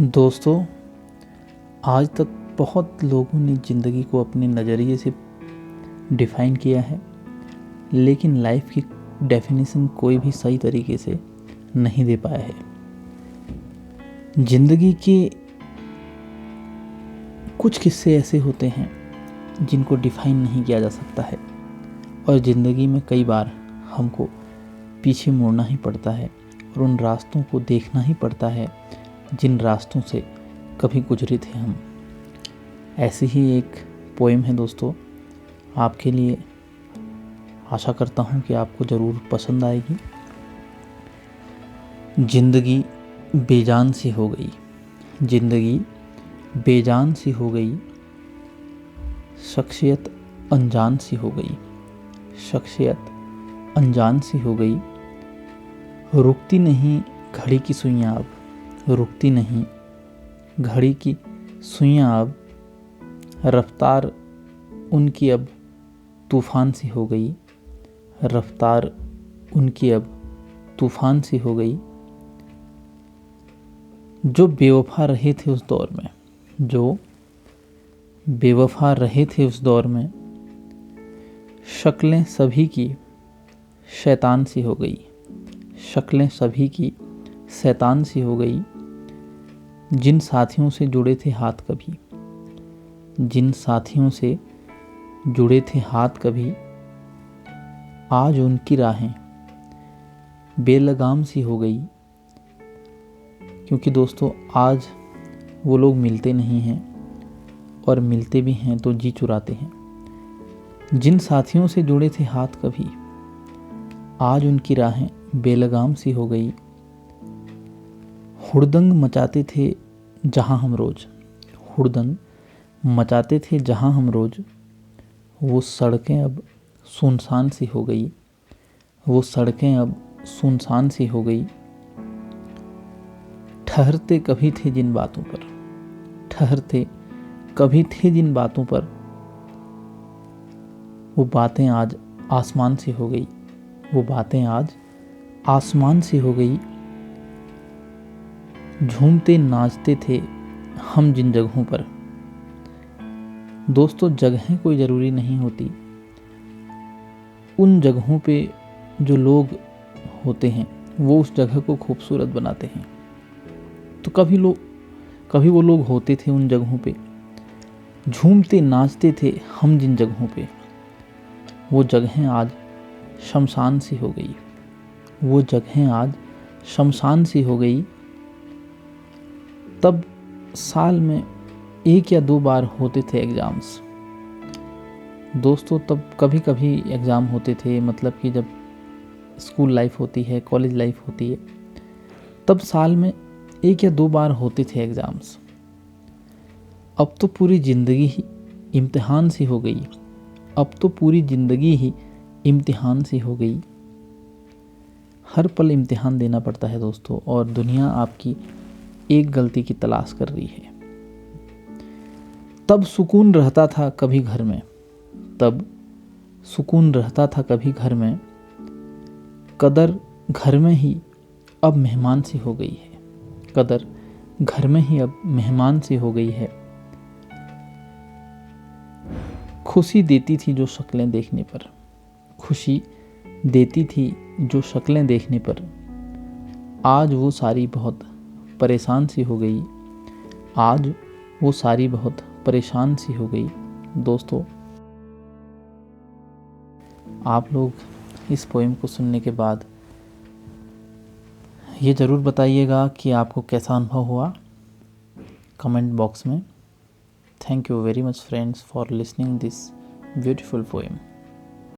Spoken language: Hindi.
दोस्तों, आज तक बहुत लोगों ने ज़िंदगी को अपने नज़रिए से डिफ़ाइन किया है, लेकिन लाइफ की डेफिनेशन कोई भी सही तरीके से नहीं दे पाया है। ज़िंदगी के कुछ किस्से ऐसे होते हैं जिनको डिफ़ाइन नहीं किया जा सकता है, और ज़िंदगी में कई बार हमको पीछे मुड़ना ही पड़ता है और उन रास्तों को देखना ही पड़ता है जिन रास्तों से कभी गुजरे थे हम। ऐसी ही एक पोएम है दोस्तों, आपके लिए। आशा करता हूँ कि आपको ज़रूर पसंद आएगी। जिंदगी बेजान सी हो गई, जिंदगी बेजान सी हो गई, शख्सियत अनजान सी हो गई, शख्सियत अनजान सी हो गई। रुकती नहीं घड़ी की सुइयां अब, रुकती नहीं घड़ी की सुइयां अब, रफ्तार उनकी अब तूफ़ान सी हो गई, रफ्तार उनकी अब तूफ़ान सी हो गई। जो बेवफा रहे थे उस दौर में, जो बेवफा रहे थे उस दौर में, शक्लें सभी की शैतान सी हो गई, शक्लें सभी की शैतान सी हो गई। जिन साथियों से जुड़े थे हाथ कभी, जिन साथियों से जुड़े थे हाथ कभी, आज उनकी राहें बेलगाम सी हो गई। क्योंकि दोस्तों, आज वो लोग मिलते नहीं हैं, और मिलते भी हैं तो जी चुराते हैं। जिन साथियों से जुड़े थे हाथ कभी, आज उनकी राहें बेलगाम सी हो गई। हुड़दंग मचाते थे जहां हम रोज, हुड़दंग मचाते थे जहां हम रोज, वो सड़कें अब सुनसान सी हो गई, वो सड़कें अब सुनसान सी हो गई। ठहरते कभी थे जिन बातों पर, ठहरते कभी थे जिन बातों पर, वो बातें आज आसमान सी हो गई, वो बातें आज आसमान सी हो गई। झूमते नाचते थे हम जिन जगहों पर। दोस्तों, जगहें कोई ज़रूरी नहीं होती, उन जगहों पे जो लोग होते हैं वो उस जगह को खूबसूरत बनाते हैं। तो कभी वो लोग होते थे उन जगहों पे, झूमते नाचते थे हम जिन जगहों पे, वो जगहें आज शमशान सी हो गई, वो जगहें आज शमशान सी हो गई। तब साल में 1 या 2 बार होते थे एग्ज़ाम्स। दोस्तों, तब कभी कभी एग्ज़ाम होते थे, मतलब कि जब स्कूल लाइफ होती है, कॉलेज लाइफ होती है, तब साल में 1 या 2 बार होते थे एग्ज़ाम्स। अब तो पूरी ज़िंदगी ही इम्तिहान सी हो गई, अब तो पूरी ज़िंदगी ही इम्तिहान सी हो गई। हर पल इम्तिहान देना पड़ता है दोस्तों, और दुनिया आपकी एक गलती की तलाश कर रही है। तब सुकून रहता था कभी घर में, तब सुकून रहता था कभी घर में, कदर घर में ही अब मेहमान सी हो गई है, कदर घर में ही अब मेहमान सी हो गई है। खुशी देती थी जो शक्लें देखने पर, खुशी देती थी जो शक्लें देखने पर, आज वो सारी बहुत परेशान सी हो गई, आज वो सारी बहुत परेशान सी हो गई। दोस्तों, आप लोग इस पोएम को सुनने के बाद ये ज़रूर बताइएगा कि आपको कैसा अनुभव हुआ कमेंट बॉक्स में। Thank you very much friends for listening this beautiful poem.